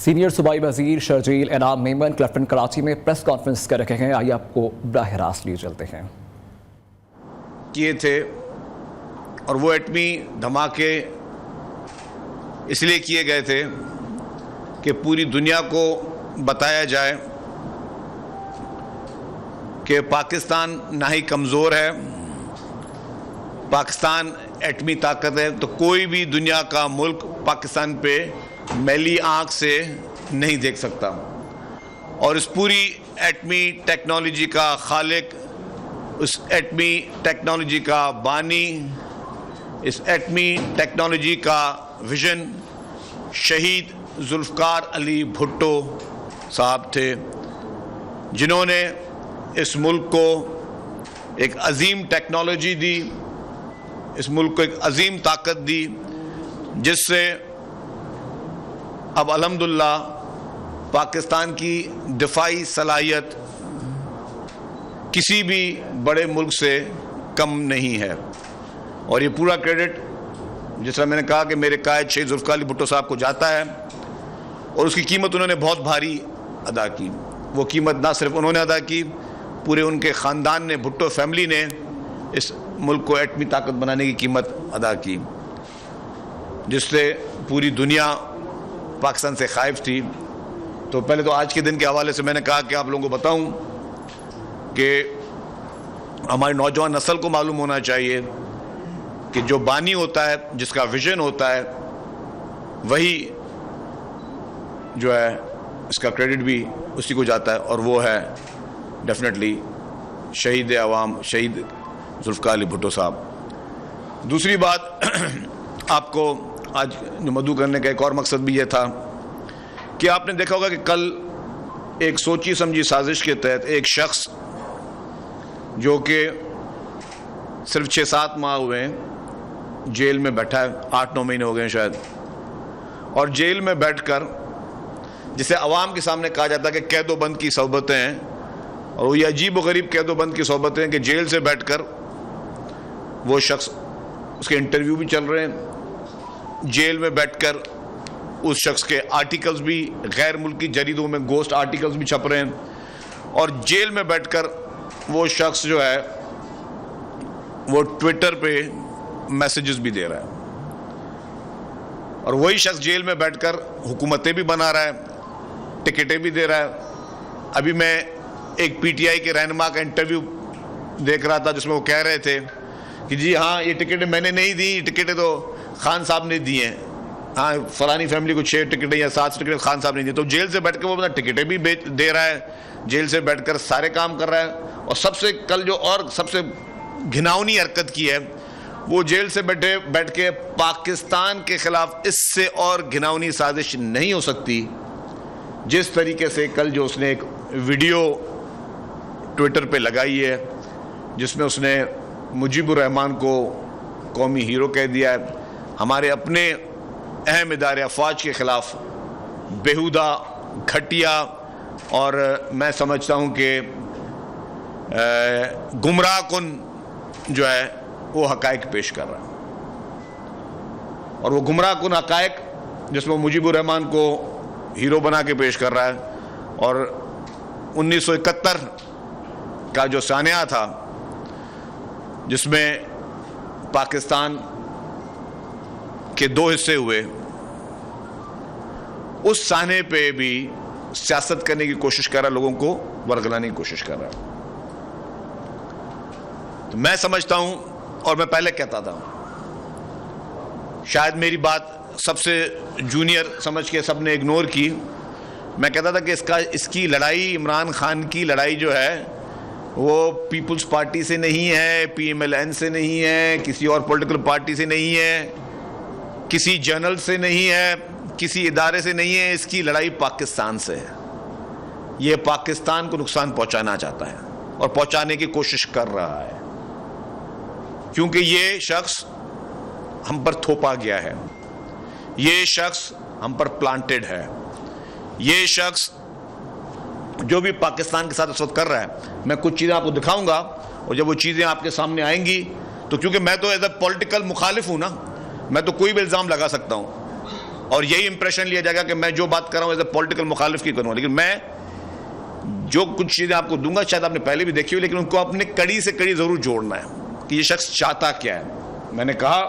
Senior صوبائی وزیر شرجیل انعام میمن کلفٹن کراچی میں پریس کانفرنس کر رہے ہیں. آئیے آپ کو براہ راست لیے چلتے ہیں. کیے تھے اور وہ ایٹمی دھماکے اس لیے کیے گئے تھے کہ پوری دنیا کو بتایا جائے کہ پاکستان نہ ہی کمزور ہے، پاکستان ایٹمی طاقت ہے، تو کوئی بھی دنیا کا ملک پاکستان پہ میلی آنکھ سے نہیں دیکھ سکتا. اور اس پوری ایٹمی ٹیکنالوجی کا خالق، اس ایٹمی ٹیکنالوجی کا بانی، اس ایٹمی ٹیکنالوجی کا ویژن شہید ذوالفقار علی بھٹو صاحب تھے، جنہوں نے اس ملک کو ایک عظیم ٹیکنالوجی دی، اس ملک کو ایک عظیم طاقت دی، جس سے اب الحمدللہ پاکستان کی دفاعی صلاحیت کسی بھی بڑے ملک سے کم نہیں ہے. اور یہ پورا کریڈٹ جس طرح میں نے کہا کہ میرے قائد شہید ذوالفقار علی بھٹو صاحب کو جاتا ہے، اور اس کی قیمت انہوں نے بہت بھاری ادا کی. وہ قیمت نہ صرف انہوں نے ادا کی، پورے ان کے خاندان نے، بھٹو فیملی نے اس ملک کو ایٹمی طاقت بنانے کی قیمت ادا کی، جس سے پوری دنیا پاکستان سے خائف تھی. تو پہلے تو آج کے دن کے حوالے سے میں نے کہا کہ آپ لوگوں کو بتاؤں کہ ہماری نوجوان نسل کو معلوم ہونا چاہیے کہ جو بانی ہوتا ہے، جس کا ویژن ہوتا ہے، وہی جو ہے اس کا کریڈٹ بھی اسی کو جاتا ہے، اور وہ ہے ڈیفینیٹلی شہید عوام شہید ذوالفقار علی بھٹو صاحب. دوسری بات، آپ کو آج مدعو کرنے کا ایک اور مقصد بھی یہ تھا کہ آپ نے دیکھا ہوگا کہ کل ایک سوچی سمجھی سازش کے تحت ایک شخص جو کہ صرف 6-7 ماہ ہوئے ہیں جیل میں بیٹھا ہے، 8-9 مہینے ہو گئے ہیں شاید، اور جیل میں بیٹھ کر جسے عوام کے سامنے کہا جاتا ہے کہ قید و بند کی صحبتیں ہیں، اور وہ یہ عجیب و غریب قید و بند کی صحبتیں ہیں کہ جیل سے بیٹھ کر وہ شخص، اس کے انٹرویو بھی چل رہے ہیں، جیل میں بیٹھ کر اس شخص کے آرٹیکلز بھی غیر ملکی جریدوں میں گوسٹ آرٹیکلز بھی چھپ رہے ہیں، اور جیل میں بیٹھ کر وہ شخص جو ہے وہ ٹویٹر پہ میسیجز بھی دے رہا ہے، اور وہی شخص جیل میں بیٹھ کر حکومتیں بھی بنا رہا ہے، ٹکٹیں بھی دے رہا ہے. ابھی میں ایک پی ٹی آئی کے رہنما کا انٹرویو دیکھ رہا تھا جس میں وہ کہہ رہے تھے کہ جی ہاں یہ ٹکٹیں میں نے نہیں دی، ٹکٹیں تو خان صاحب نے دی ہیں، ہاں فلانی فیملی کو 6 ٹکٹیں یا 7 ٹکٹیں خان صاحب نے دی. تو جیل سے بیٹھ کے وہ ٹکٹیں بھی دے رہا ہے، جیل سے بیٹھ کر سارے کام کر رہا ہے. اور سب سے کل جو اور سب سے گھناؤنی حرکت کی ہے، وہ جیل سے بیٹھ کے پاکستان کے خلاف اس سے اور گھناؤنی سازش نہیں ہو سکتی جس طریقے سے کل جو اس نے ایک ویڈیو ٹویٹر پہ لگائی ہے، جس میں اس نے مجیب الرحمان کو قومی ہیرو کہہ دیا ہے، ہمارے اپنے اہم ادارے افواج کے خلاف بیہودہ، گھٹیا اور میں سمجھتا ہوں کہ گمراہ کن جو ہے وہ حقائق پیش کر رہا ہے. اور وہ گمراہ کن حقائق جس میں مجیب الرحمان کو ہیرو بنا کے پیش کر رہا ہے، اور 1971 کا جو سانحہ تھا جس میں پاکستان کے 2 حصے ہوئے، اس سانحے پہ بھی سیاست کرنے کی کوشش کر رہا ہے، لوگوں کو ورگلانے کی کوشش کر رہا ہے. تو میں سمجھتا ہوں، اور میں پہلے کہتا تھا، شاید میری بات سب سے جونیئر سمجھ کے سب نے اگنور کی، میں کہتا تھا کہ اس کی لڑائی، عمران خان کی لڑائی جو ہے وہ پیپلز پارٹی سے نہیں ہے، پی ایم ایل این سے نہیں ہے، کسی اور پولیٹیکل پارٹی سے نہیں ہے، کسی جرنل سے نہیں ہے، کسی ادارے سے نہیں ہے، اس کی لڑائی پاکستان سے ہے. یہ پاکستان کو نقصان پہنچانا چاہتا ہے اور پہنچانے کی کوشش کر رہا ہے، کیونکہ یہ شخص ہم پر تھوپا گیا ہے، یہ شخص ہم پر پلانٹڈ ہے، یہ شخص جو بھی پاکستان کے ساتھ اس وقت کر رہا ہے. میں کچھ چیزیں آپ کو دکھاؤں گا، اور جب وہ چیزیں آپ کے سامنے آئیں گی تو کیونکہ میں تو ایز اے پولیٹیکل مخالف ہوں نا، میں تو کوئی بھی الزام لگا سکتا ہوں. اور یہی امپریشن لیا جائے گا کہ میں جو بات کر رہا ہوں ایز اے پولیٹیکل مخالف کی کروں. لیکن میں جو کچھ چیزیں آپ کو دوں گا شاید آپ نے پہلے بھی دیکھی ہوئی, لیکن ان کو اپنے کڑی سے کڑی ضرور جوڑنا ہے کہ یہ شخص چاہتا کیا ہے. میں نے کہا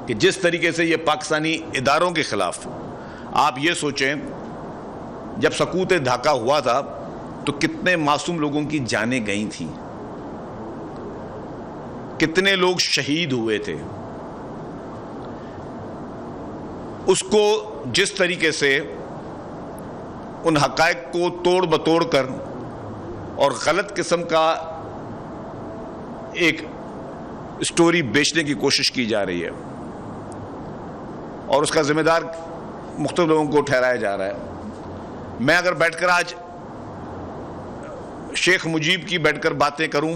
کہ جس طریقے سے یہ پاکستانی اداروں کے خلاف, آپ یہ سوچیں جب سقوط ڈھاکہ ہوا تھا تو کتنے معصوم لوگوں کی جانیں گئی تھیں, کتنے لوگ شہید ہوئے تھے. اس کو جس طریقے سے ان حقائق کو توڑ بتوڑ کر اور غلط قسم کا ایک سٹوری بیچنے کی کوشش کی جا رہی ہے اور اس کا ذمہ دار مختلف لوگوں کو ٹھہرایا جا رہا ہے. میں اگر بیٹھ کر آج شیخ مجیب کی بیٹھ کر باتیں کروں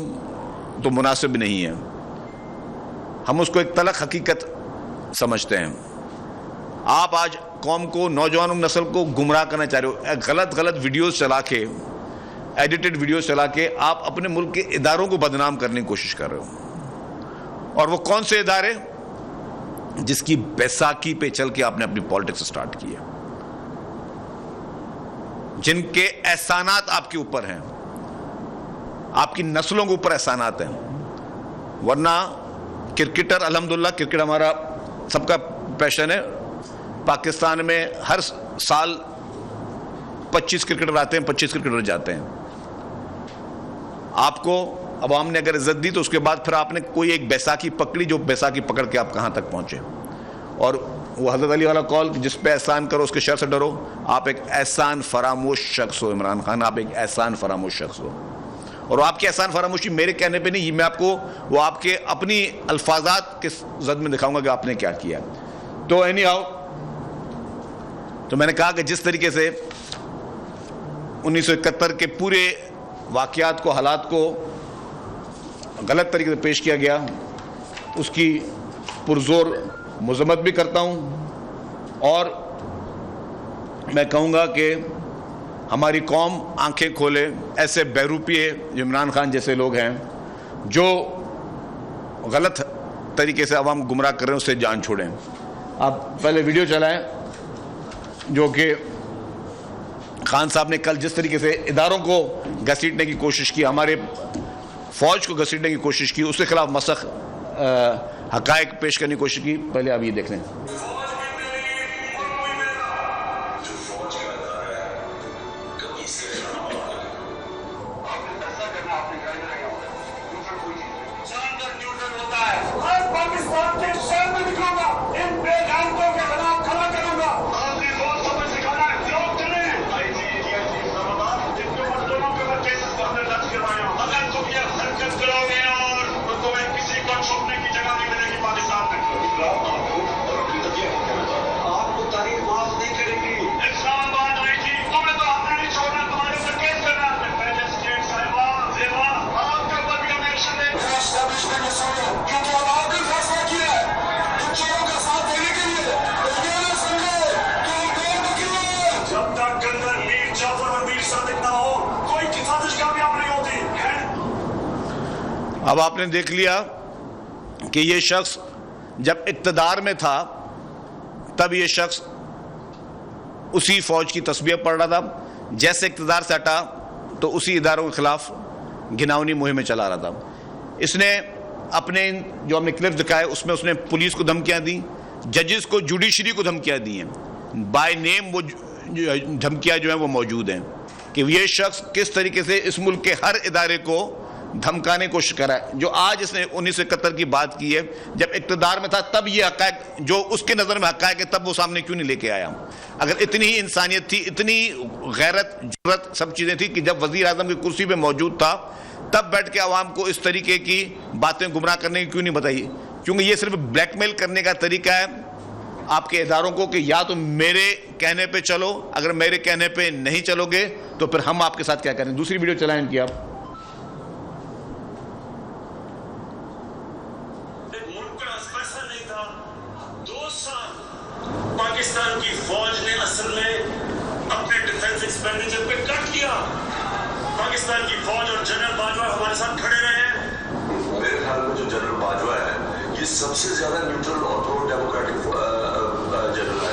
تو مناسب نہیں ہے. ہم اس کو ایک تلخ حقیقت سمجھتے ہیں. آپ آج قوم کو, نوجوان نسل کو گمراہ کرنا چاہ رہے ہو, غلط ویڈیوز چلا کے, ایڈیٹڈ ویڈیوز چلا کے آپ اپنے ملک کے اداروں کو بدنام کرنے کی کوشش کر رہے ہو. اور وہ کون سے ادارے جس کی بیساکھی پہ چل کے آپ نے اپنی پالیٹکس سٹارٹ کی ہے, جن کے احسانات آپ کے اوپر ہیں, آپ کی نسلوں کے اوپر احسانات ہیں. ورنہ کرکٹر, الحمدللہ کرکٹ ہمارا سب کا پیشن ہے. پاکستان میں ہر سال 25 کرکٹر آتے ہیں, 25 کرکٹر جاتے ہیں. آپ کو عوام نے اگر عزت دی تو اس کے بعد پھر آپ نے کوئی ایک بیساکھی پکڑی, جو بیساکھی پکڑ کے آپ کہاں تک پہنچے. اور وہ حضرت علی والا قول, جس پہ احسان کرو اس کے شر سے ڈرو. آپ ایک احسان فراموش شخص ہو عمران خان, آپ ایک احسان فراموش شخص ہو. اور آپ کی احسان فراموشی میرے کہنے پہ نہیں, میں آپ کو وہ آپ کے اپنی الفاظات کے زد میں دکھاؤں گا کہ آپ نے کیا کیا. تو اینی ہاؤ, تو میں نے کہا کہ جس طریقے سے 1971 کے پورے واقعات کو, حالات کو غلط طریقے سے پیش کیا گیا, اس کی پرزور مذمت بھی کرتا ہوں. اور میں کہوں گا کہ ہماری قوم آنکھیں کھولے. ایسے بہروپیے عمران خان جیسے لوگ ہیں جو غلط طریقے سے عوام گمراہ کر رہے ہیں, اس سے جان چھوڑیں. آپ پہلے ویڈیو چلائیں جو کہ خان صاحب نے کل جس طریقے سے اداروں کو گھسیٹنے کی کوشش کی, ہمارے فوج کو گھسیٹنے کی کوشش کی, اس کے خلاف مسخ حقائق پیش کرنے کی کوشش کی. پہلے آپ یہ دیکھ لیں. اب آپ نے دیکھ لیا کہ یہ شخص جب اقتدار میں تھا تب یہ شخص اسی فوج کی تسبیح پڑھ رہا تھا, جیسے اقتدار سے ہٹا تو اسی اداروں کے خلاف گھناؤنی مہمیں چلا رہا تھا. اس نے اپنے جو ہم نے کلپ دکھائے اس میں اس نے پولیس کو دھمکیاں دی, ججز کو, جوڈیشری کو دھمکیاں دی ہیں. بائی نیم وہ دھمکیاں جو ہیں وہ موجود ہیں کہ یہ شخص کس طریقے سے اس ملک کے ہر ادارے کو دھمکانے کو کوشش کرا ہے. جو آج اس نے 1971 کی بات کی ہے, جب اقتدار میں تھا تب یہ حقائق جو اس کے نظر میں حقائق ہے تب وہ سامنے کیوں نہیں لے کے آیا. اگر اتنی ہی انسانیت تھی, اتنی غیرت, جرت, سب چیزیں تھی کہ جب وزیر اعظم کی کرسی پہ موجود تھا تب بیٹھ کے عوام کو اس طریقے کی باتیں گمراہ کرنے کی کیوں نہیں بتائی. کیونکہ یہ صرف بلیک میل کرنے کا طریقہ ہے آپ کے اداروں کو کہ یا تو میرے کہنے پہ چلو, اگر میرے کہنے پہ نہیں چلو گے تو پھر ہم آپ کے ساتھ کیا کریں. دوسری ویڈیو چلائیں ان کی آپ. پاکستان کی فوج نے اصل میں اپنے ڈیفنس ایکسپینڈیچر پہ کٹ کیا. پاکستان کی فوج اور جنرل باجوہ ہمارے ساتھ کھڑے رہے ہیں. میرے خیال میں جو جنرل باجوہ ہے یہ سب سے زیادہ نیوٹرل اور پرو ڈیموکریٹک جنرل ہے.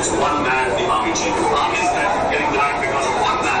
It's one man, the army chief. Army is getting black because of one man.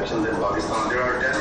elections in Pakistan. There are 10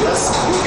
US UK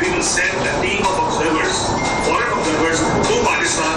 We will send a team of observers, foreign observers to Pakistan,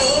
$3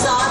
7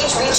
HBG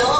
9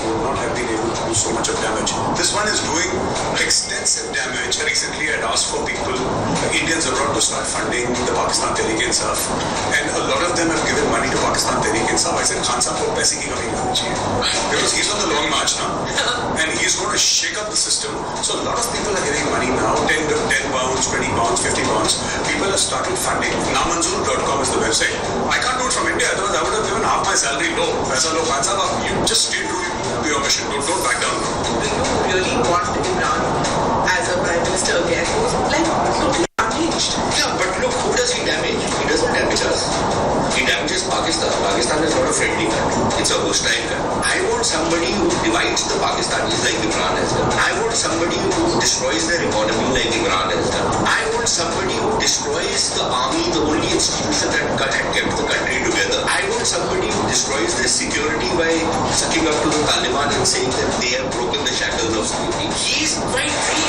Would not have been able to do so much of damage. This one is doing extensive damage. Recently, I had asked for people, Indians abroad, to start funding the Pakistan Tehreek-e-Insaf, and a lot of them have given money to Pakistan Tehreek-e-Insaf. I said, Khan Sahab ko paise ki kami nahi chahiye, because he's on the long march now, and he's going to shake up the system. So a lot of people are getting money now have started funding. Namanzoor.com is the website. I can't do it from India, otherwise I would have given half my salary. No, Faisal Khan Sahab, you just stay true to your mission. Don't back down. Do you really want Imran as a prime minister again, who's like totally unhinged? Yeah, but look, who does he damage? He doesn't damage us. He damages Pakistan. Pakistan is not a friendly country. It's a hostile country. I want somebody who divides the Pakistanis like Imran has done. I want somebody who destroys their economy like Imran has done. I want somebody who destroys the army, the only institution that had kept the country together. I want somebody who destroys their security by sucking up to the Taliban and saying that they have broken the shackles of security. He's quite free.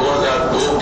2002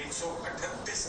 138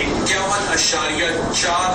51 3.4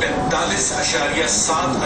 45.7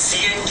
CNG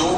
2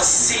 80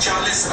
40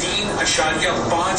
3.5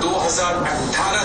2018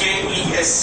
KESC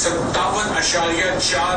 57.4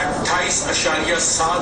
28.7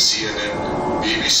CNN, BBC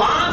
5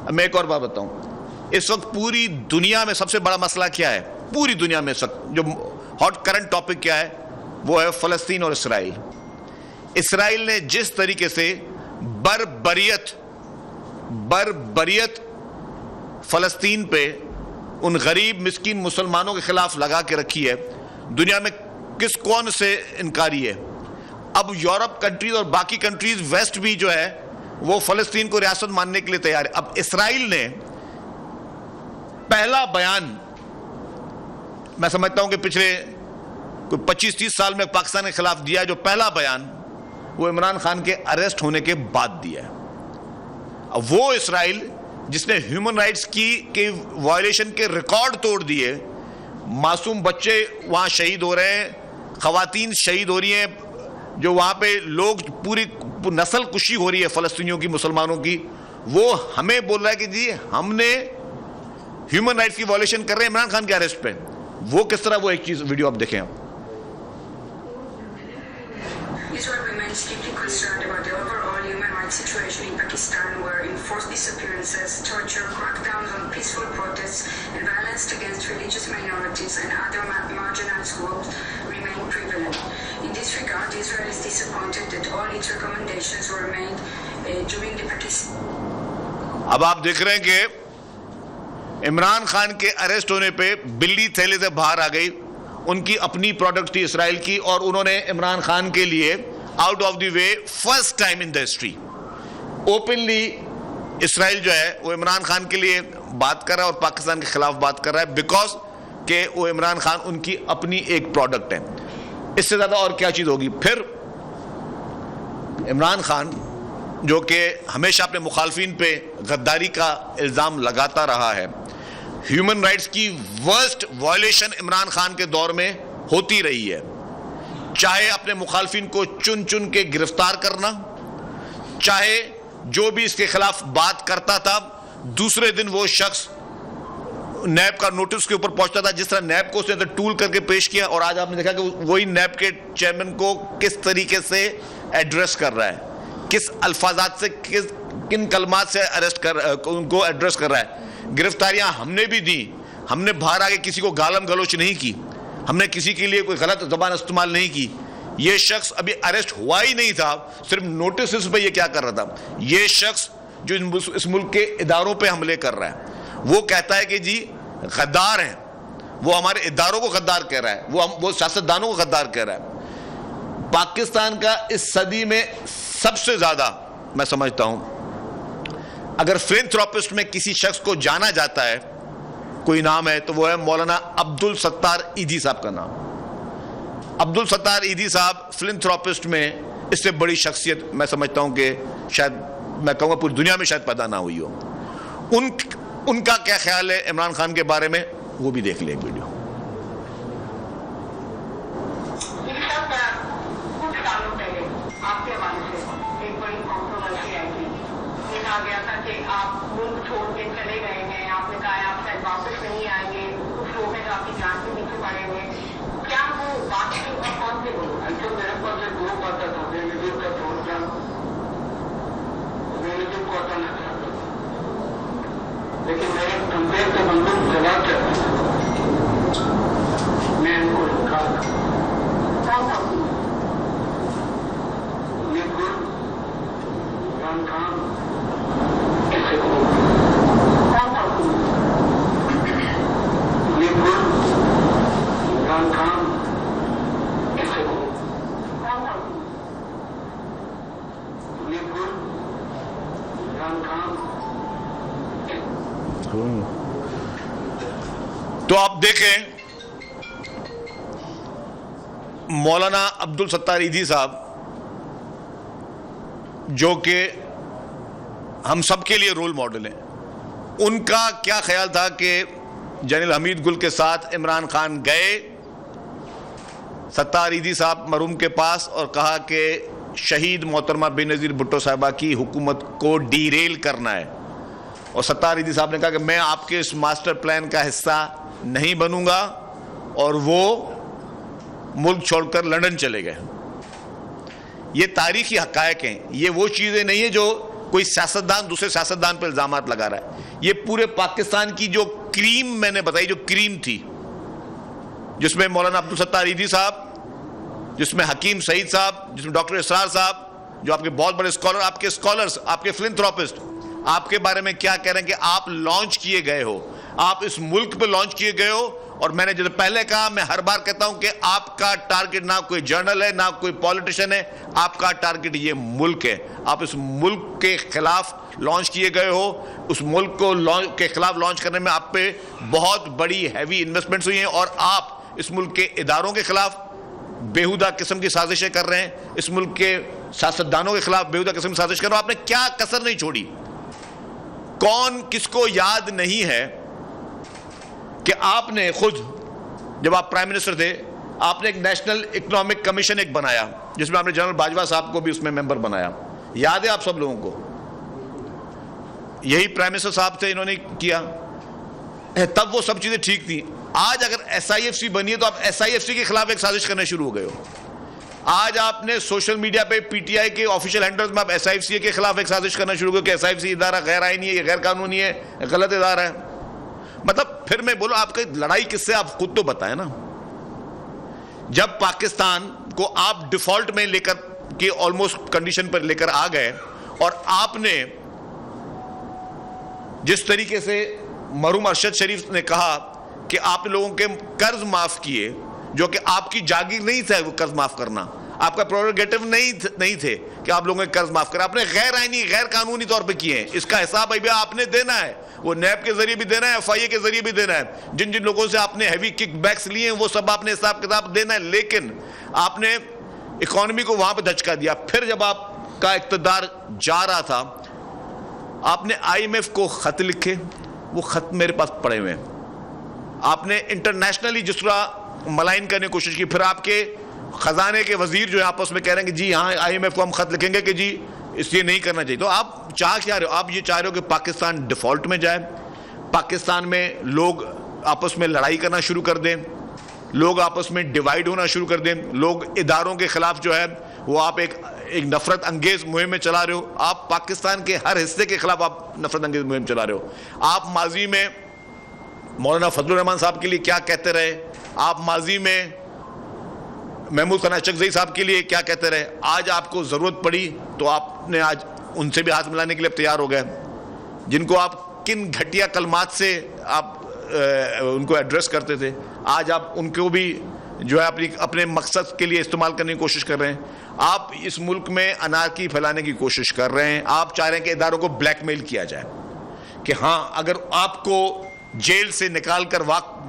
اب میں ایک اور بات بتاؤں, اس وقت پوری دنیا میں سب سے بڑا مسئلہ کیا ہے؟ پوری دنیا میں اس وقت جو ہاٹ کرنٹ ٹاپک کیا ہے وہ ہے فلسطین اور اسرائیل. اسرائیل نے جس طریقے سے بربریت فلسطین پہ ان غریب مسکین مسلمانوں کے خلاف لگا کے رکھی ہے, دنیا میں کون سے انکاری ہے؟ اب یورپ کنٹریز اور باقی کنٹریز ویسٹ بھی جو ہے وہ فلسطین کو ریاست ماننے کے لیے تیار ہے. اب اسرائیل نے پہلا بیان, میں سمجھتا ہوں کہ پچھلے کوئی 25-30 سال میں پاکستان کے خلاف دیا, جو پہلا بیان وہ عمران خان کے اریسٹ ہونے کے بعد دیا ہے. اب وہ اسرائیل جس نے ہیومن رائٹس کی وائلیشن کے ریکارڈ توڑ دیے, معصوم بچے وہاں شہید ہو رہے ہیں, خواتین شہید ہو رہی ہیں, جو وہاں پہ لوگ پوری نسل کشی ہو رہی ہے فلسطینیوں کی, مسلمانوں کی, وہ ہمیں بول رہا ہے کہ جی ہم نے ہیومن رائٹس کی وائلیشن کر رہے ہیں عمران خان کے اریسٹ پہ. وہ کس طرح, وہ ایک چیز ویڈیو آپ دیکھیں. Israel remains deeply concerned about the overall human rights situation in Pakistan, where enforced disappearances, torture, crackdowns on peaceful protests, and violence against religious minorities and other marginalized groups remain prevalent. In this regard, Israel is disappointed that all its recommendations were made during the Pakistan. اب آپ دیکھ رہے ہیں کہ عمران خان کے arrest ہونے پہ بلی تھیلے سے باہر آ گئی, ان کی اپنی پروڈکٹ تھی اسرائیل کی, اور انہوں نے عمران خان کے لیے out of the way first time in the history openly Israel جو ہے وہ عمران خان کے لیے بات کر رہا ہے اور پاکستان کے خلاف بات کر رہا ہے, بیکاز کہ وہ عمران خان ان کی اپنی ایک پروڈکٹ ہے. اس سے زیادہ اور کیا چیز ہوگی؟ پھر عمران خان جو کہ ہمیشہ اپنے مخالفین پہ غداری کا الزام لگاتا رہا ہے, ہیومن رائٹس کی ورسٹ وائلیشن عمران خان کے دور میں ہوتی رہی ہے, چاہے اپنے مخالفین کو چن چن کے گرفتار کرنا, چاہے جو بھی اس کے خلاف بات کرتا تھا دوسرے دن وہ شخص نیب کا نوٹس کے اوپر پہنچتا تھا, جس طرح نیب کو اس نے ٹول کر کے پیش کیا, اور آج آپ نے دیکھا کہ وہی نیب کے چیئرمین کو کس طریقے سے ایڈریس کر رہا ہے, کس الفاظات سے, کن کلمات سے ان کو ایڈریس کر رہا ہے. گرفتاریاں ہم نے بھی دی, ہم نے باہر آگے کسی کو گالم گلوچ نہیں کی, ہم نے کسی کے لیے کوئی غلط زبان استعمال نہیں کی. یہ شخص ابھی اریسٹ ہوا ہی نہیں تھا, صرف نوٹس پہ یہ کیا کر رہا تھا, یہ شخص جو اس ملک کے اداروں پہ حملے کر رہا ہے, وہ کہتا ہے کہ جی غدار ہیں, وہ ہمارے اداروں کو غدار کہہ رہا ہے, وہ سیاستدانوں کو غدار کہہ رہا ہے. پاکستان کا اس صدی میں سب سے زیادہ میں سمجھتا ہوں اگر فلنتھراپسٹ میں کسی شخص کو جانا جاتا ہے, کوئی نام ہے, تو وہ ہے مولانا عبدالستار ایدھی صاحب کا نام. عبدالستار ایدھی صاحب فلنتھراپسٹ میں اس سے بڑی شخصیت میں سمجھتا ہوں کہ شاید میں کہوں گا پوری دنیا میں شاید پیدا نہ ہوئی ہو. ان کا کیا خیال ہے عمران خان کے بارے میں, وہ بھی دیکھ لیں ایک ویڈیو. کچھ سالوں پہلے آپ کے حوالے سے ایک بڑی کانٹروورسی آئی تھی. یہ کہا گیا تھا کہ آپ ملک چھوڑ کے چلے گئے ہیں, آپ نے کہا آپ شاید واپس نہیں آئیں گے, کچھ لوگ ہیں جو آپ کی جان کے پیچھے پڑے ہوئے. کیا وہ واقعی کون سے لوگ ہیں؟ جو میرے پاس ایک گروپ آتا تھا, ریلیجن کا فون تھا, ریلیجن کو ہٹانا چاہتا تھا, لیکن میں کمپیر کا بندوق چلا چاہتا تھا, میں ان کو رکھا تھا. کون تھا یہ گروپ؟ عمران خان ایسے کو کون تھا یہ گروپ؟ عمران خان ایسے کو کون تھا یہ گروپ؟ عمران خان. تو آپ دیکھیں مولانا عبدالستار ایدھی صاحب جو کہ ہم سب کے لیے رول ماڈل ہیں, ان کا کیا خیال تھا کہ جنرل حمید گل کے ساتھ عمران خان گئے ستار ایدھی صاحب مرحوم کے پاس اور کہا کہ شہید محترمہ بے نظیر بھٹو صاحبہ کی حکومت کو ڈیریل کرنا ہے, اور ستار ایدھی صاحب نے کہا کہ میں آپ کے اس ماسٹر پلان کا حصہ نہیں بنوں گا, اور وہ ملک چھوڑ کر لندن چلے گئے. یہ تاریخی حقائق ہیں, یہ وہ چیزیں نہیں ہیں جو کوئی سیاستدان دوسرے سیاستدان پر الزامات لگا رہا ہے. یہ پورے پاکستان کی جو کریم میں نے بتائی, جو کریم تھی, جس میں مولانا عبدالستار ایدھی صاحب, جس میں حکیم سعید صاحب, جس میں ڈاکٹر اسرار صاحب, جو آپ کے بہت بڑے اسکالر, آپ کے اسکالرز, آپ کے فلنتھراپسٹ, آپ کے بارے میں کیا کہہ رہے ہیں کہ آپ لانچ کیے گئے ہو, آپ اس ملک پہ لانچ کیے گئے ہو. اور میں نے جو پہلے کہا, میں ہر بار کہتا ہوں کہ آپ کا ٹارگٹ نہ کوئی جرنل ہے, نہ کوئی پولیٹیشن ہے, آپ کا ٹارگٹ یہ ملک ہے. آپ اس ملک کے خلاف لانچ کیے گئے ہو. اس ملک کو کے خلاف لانچ کرنے میں آپ پہ بہت بڑی ہیوی انویسٹمنٹس ہوئی ہیں, اور آپ اس ملک کے اداروں کے خلاف بیہودہ قسم کی سازشیں کر رہے ہیں, اس ملک کے سیاستدانوں کے خلاف بیہودہ قسم کی سازش کر رہے ہیں. آپ نے کیا کسر نہیں چھوڑی. کون کس کو یاد نہیں ہے کہ آپ نے خود, جب آپ پرائم منسٹر تھے, آپ نے ایک نیشنل اکنامک کمیشن ایک بنایا, جس میں آپ نے جنرل باجوہ صاحب کو بھی اس میں ممبر بنایا. یاد ہے آپ سب لوگوں کو؟ یہی پرائم منسٹر صاحب تھے, انہوں نے کیا. تب وہ سب چیزیں ٹھیک تھیں. آج اگر ایس آئی ایف سی بنی ہے تو آپ ایس آئی ایف سی کے خلاف ایک سازش کرنے شروع ہو گئے ہو. آج آپ نے سوشل میڈیا پہ پی ٹی آئی کے آفیشیل ہینڈلز میں آپ ایس آئی ایف سی کے خلاف ایک سازش کرنا شروع ہو گئے کہ ایس آئی ایف سی ادارہ غیر آئینی ہے, یہ غیر قانونی ہے, غلط ادارہ ہے. مطلب پھر میں بولوں, آپ کی لڑائی کس سے, آپ خود تو بتائیں نا. جب پاکستان کو آپ ڈیفالٹ میں لے کر کے آلموسٹ کنڈیشن پر لے کر آ گئے, اور آپ نے جس طریقے سے مرحوم ارشد شریف نے کہا کہ آپ لوگوں کے قرض معاف کیے, جو کہ آپ کی جاگیر نہیں تھا وہ قرض معاف کرنا, آپ کا پروگیٹو نہیں تھے کہ آپ لوگوں کے قرض معاف کریں. آپ نے غیر آئینی, غیر قانونی طور پہ کیے ہیں. اس کا حساب ابھی آپ نے دینا ہے. وہ نیب کے ذریعے بھی دینا ہے, ایف آئی اے کے ذریعے بھی دینا ہے. جن جن لوگوں سے آپ نے ہیوی کک بیکس لیے ہیں وہ سب آپ نے حساب کتاب دینا ہے. لیکن آپ نے اکانومی کو وہاں پہ دھچکا دیا. پھر جب آپ کا اقتدار جا رہا تھا, آپ نے آئی ایم ایف کو خط لکھے, وہ خط میرے پاس پڑے ہوئے ہیں. آپ نے انٹرنیشنلی جس طرح ملائن کرنے کی کوشش کی. پھر آپ کے خزانے کے وزیر جو ہے آپس میں کہہ رہے ہیں کہ جی ہاں آئی ایم ایف کو ہم خط لکھیں گے کہ جی اس لیے نہیں کرنا چاہیے. تو آپ چاہ کیا رہے ہو؟ آپ یہ چاہ رہے ہو کہ پاکستان ڈیفالٹ میں جائے, پاکستان میں لوگ آپس میں لڑائی کرنا شروع کر دیں, لوگ آپس میں ڈیوائیڈ ہونا شروع کر دیں, لوگ اداروں کے خلاف جو ہے وہ آپ ایک نفرت انگیز مہم میں چلا رہے ہو. آپ پاکستان کے ہر حصے کے خلاف آپ نفرت انگیز مہم چلا رہے ہو. آپ ماضی میں مولانا فضل الرحمان صاحب کے لیے کیا کہتے رہے, آپ ماضی میں محمود ثنا چکزئی صاحب کے لیے کیا کہتے رہے. آج آپ کو ضرورت پڑی تو آپ نے آج ان سے بھی ہاتھ ملانے کے لیے تیار ہو گئے, جن کو آپ کن گھٹیا کلمات سے آپ ان کو ایڈریس کرتے تھے. آج آپ ان کو بھی جو ہے اپنے مقصد کے لیے استعمال کرنے کی کوشش کر رہے ہیں. آپ اس ملک میں انارکی پھیلانے کی کوشش کر رہے ہیں. آپ چاہ رہے ہیں کہ اداروں کو بلیک میل کیا جائے کہ ہاں اگر آپ کو جیل سے نکال کر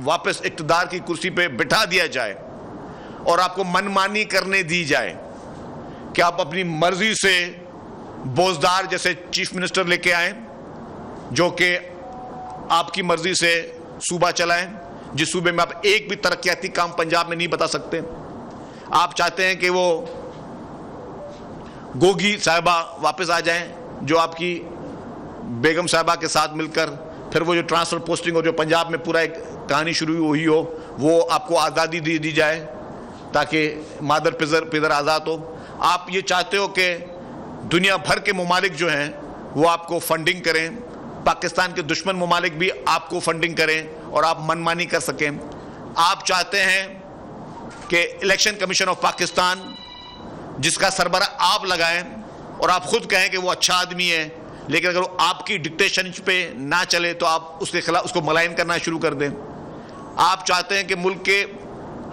واپس اقتدار کی کرسی پہ بٹھا دیا جائے اور آپ کو من مانی کرنے دی جائے کہ آپ اپنی مرضی سے بوزدار جیسے چیف منسٹر لے کے آئیں, جو کہ آپ کی مرضی سے صوبہ چلائیں, جس صوبے میں آپ ایک بھی ترقیاتی کام پنجاب میں نہیں بتا سکتے. آپ چاہتے ہیں کہ وہ گوگی صاحبہ واپس آ جائیں, جو آپ کی بیگم صاحبہ کے ساتھ مل کر پھر وہ جو ٹرانسفر پوسٹنگ ہو, جو پنجاب میں پورا ایک کہانی شروع ہوئی ہو, وہ آپ کو آزادی دی جائے تاکہ مادر پدر آزاد ہو. آپ یہ چاہتے ہو کہ دنیا بھر کے ممالک جو ہیں وہ آپ کو فنڈنگ کریں, پاکستان کے دشمن ممالک بھی آپ کو فنڈنگ کریں اور آپ من مانی کر سکیں. آپ چاہتے ہیں کہ الیکشن کمیشن آف پاکستان جس کا سربراہ آپ لگائیں اور آپ خود کہیں کہ وہ اچھا آدمی ہے, لیکن اگر وہ آپ کی ڈکٹیشن پہ نہ چلے تو آپ اس کے خلاف اس کو ملائن کرنا شروع کر دیں. آپ چاہتے ہیں کہ ملک کے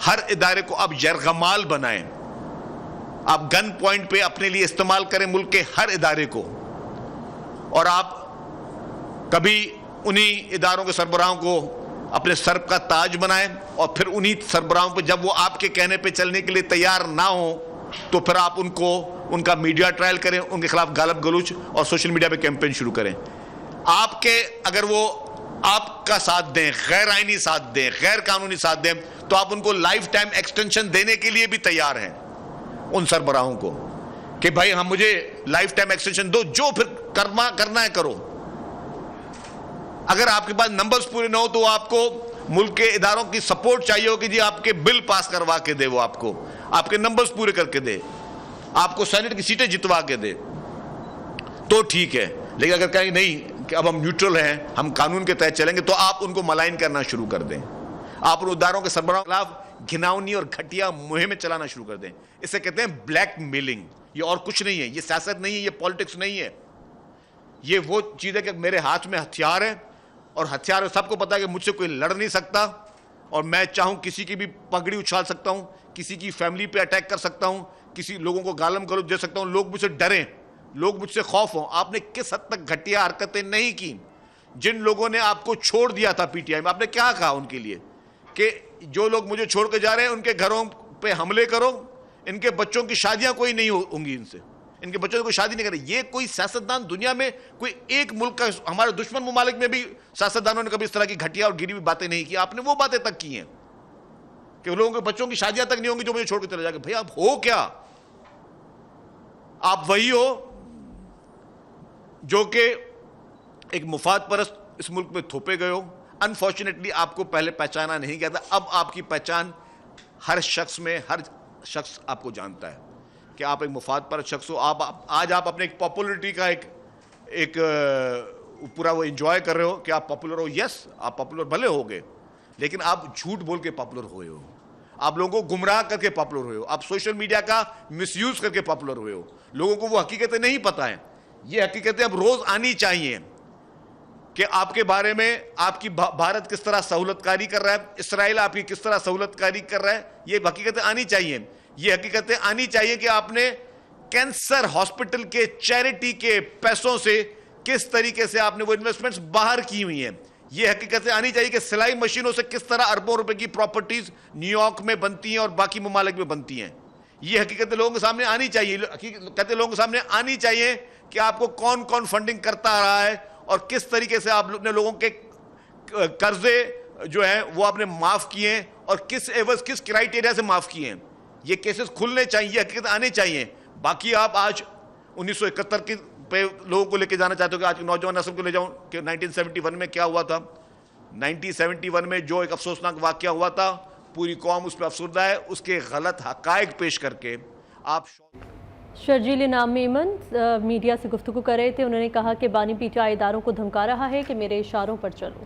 ہر ادارے کو آپ یرغمال بنائیں, آپ گن پوائنٹ پہ اپنے لیے استعمال کریں ملک کے ہر ادارے کو, اور آپ کبھی انہی اداروں کے سربراہوں کو اپنے سر کا تاج بنائیں, اور پھر انہی سربراہوں پہ جب وہ آپ کے کہنے پہ چلنے کے لیے تیار نہ ہوں تو پھر آپ ان کا میڈیا ٹرائل کریں, ان کے خلاف گالب گلوچ اور سوشل میڈیا پہ کیمپین شروع کریں. آپ کے اگر وہ آپ کا ساتھ دیں, غیر آئینی ساتھ دیں, غیر قانونی ساتھ دیں, تو آپ ان کو لائف ٹائم ایکسٹینشن دینے کے لیے بھی تیار ہیں ان سربراہوں کو کہ بھائی ہم مجھے لائف ٹائم ایکسٹینشن دو, جو پھر کرنا ہے کرو. اگر آپ کے پاس نمبرز پورے نہ ہو تو آپ کو ملک کے اداروں کی سپورٹ چاہیے ہو کہ جی آپ کے بل پاس کروا کے دے, وہ آپ کے نمبرز پورے کر کے دے, آپ کو سینٹ کی سیٹیں جتوا کے دے. تو ٹھیک ہے, لیکن اگر کہیں نہیں کہ اب ہم نیوٹرل ہیں, ہم قانون کے تحت چلیں گے, تو آپ ان کو ملائن کرنا شروع کر دیں. آپ ان اداروں کے سربراہوں کے خلاف گھناؤنی اور گھٹیا مہمیں چلانا شروع کر دیں. اسے کہتے ہیں بلیک میلنگ. یہ اور کچھ نہیں ہے, یہ سیاست نہیں ہے, یہ پالیٹکس نہیں ہے. یہ وہ چیز ہے کہ میرے ہاتھ میں ہتھیار ہے, اور ہتھیار سب کو پتا ہے کہ مجھ سے کوئی لڑ نہیں سکتا, اور میں چاہوں کسی کی بھی پگڑی اچھال سکتا ہوں, کسی کی فیملی پہ اٹیک کر سکتا ہوں, کسی لوگوں کو گالم گلوچ دے سکتا ہوں, لوگ مجھ سے ڈریں, لوگ مجھ سے خوف ہوں. آپ نے کس حد تک گھٹیا حرکتیں نہیں کی. جن لوگوں نے آپ کو چھوڑ دیا تھا پی ٹی آئی میں, آپ نے کیا کہا ان کے لیے کہ جو لوگ مجھے چھوڑ کے جا رہے ہیں ان کے گھروں پہ حملے کرو, ان کے بچوں کی شادیاں کوئی نہیں ہوں گی, ان سے ان کے بچوں کو کوئی شادی نہیں کرے. یہ کوئی سیاستدان دنیا میں کوئی ایک ملک کا, ہمارے دشمن ممالک میں بھی سیاستدانوں نے کبھی اس طرح کی گھٹیا اور گری ہوئی باتیں نہیں کی. آپ نے وہ باتیں تک کی ہیں کہ لوگوں کے بچوں کی شادیاں تک نہیں ہوں گی جو مجھے چھوڑ کے چلے جائے گا. بھائی آپ ہو کیا؟ آپ وہی ہو جو کہ ایک مفاد پرست اس ملک میں تھوپے گئے ہو. انفارچونیٹلی آپ کو پہلے پہچانا نہیں گیا تھا, اب آپ کی پہچان ہر شخص میں, ہر شخص آپ کو جانتا ہے کہ آپ ایک مفاد پرست شخص ہو. آج آپ اپنے ایک پاپولرٹی کا ایک پورا وہ انجوائے کر رہے ہو کہ آپ پاپولر ہو. یس, آپ پاپولر بھلے ہو گئے, لیکن آپ جھوٹ بول کے پاپولر ہوئے ہو, آپ لوگوں کو گمراہ کر کے پاپولر ہوئے ہو, آپ سوشل میڈیا کا مس یوز کر کے پاپولر ہوئے ہو. لوگوں کو وہ حقیقتیں نہیں پتہ ہیں. یہ حقیقتیں اب روز آنی چاہیے کہ آپ کے بارے میں, آپ کی بھارت کس طرح سہولت کاری کر رہا ہے, اسرائیل آپ کی کس طرح سہولت کاری کر رہا ہے. یہ حقیقتیں آنی چاہیے. یہ حقیقتیں آنی چاہیے کہ آپ نے کینسر ہاسپٹل کے چیریٹی کے پیسوں سے کس طریقے سے آپ نے وہ انویسٹمنٹس باہر کی ہوئی ہیں. یہ حقیقتیں آنی چاہیے کہ سلائی مشینوں سے کس طرح اربوں روپے کی پراپرٹیز نیو یارک میں بنتی ہیں اور باقی ممالک میں بنتی ہیں. یہ حقیقتیں لوگوں کے سامنے آنی چاہیے. کہتے لوگوں کے سامنے آنی چاہیے کہ آپ کو کون کون فنڈنگ کرتا آ رہا ہے, اور کس طریقے سے آپ نے لوگوں کے قرضے جو ہیں وہ آپ نے معاف کیے ہیں, اور کس ایوز کس کرائیٹیریا سے معاف کیے ہیں. یہ کیسز کھلنے چاہیے, یہ حقیقت آنے چاہیے. باقی آپ آج 1971 کی پہ لوگوں کو لے کے جانا چاہتے ہو کہ آج کی نوجوان نسل کو لے جاؤں کہ 1971 میں کیا ہوا تھا. 1971 میں جو ایک افسوسناک واقعہ ہوا تھا, پوری قوم اس پہ افسردہ ہے. اس کے غلط حقائق پیش کر کے آپ شرجیل انعام میمن میڈیا سے گفتگو کر رہے تھے. انہوں نے کہا کہ بانی پی ٹی آئی اداروں کو دھمکا رہا ہے کہ میرے اشاروں پر چلو.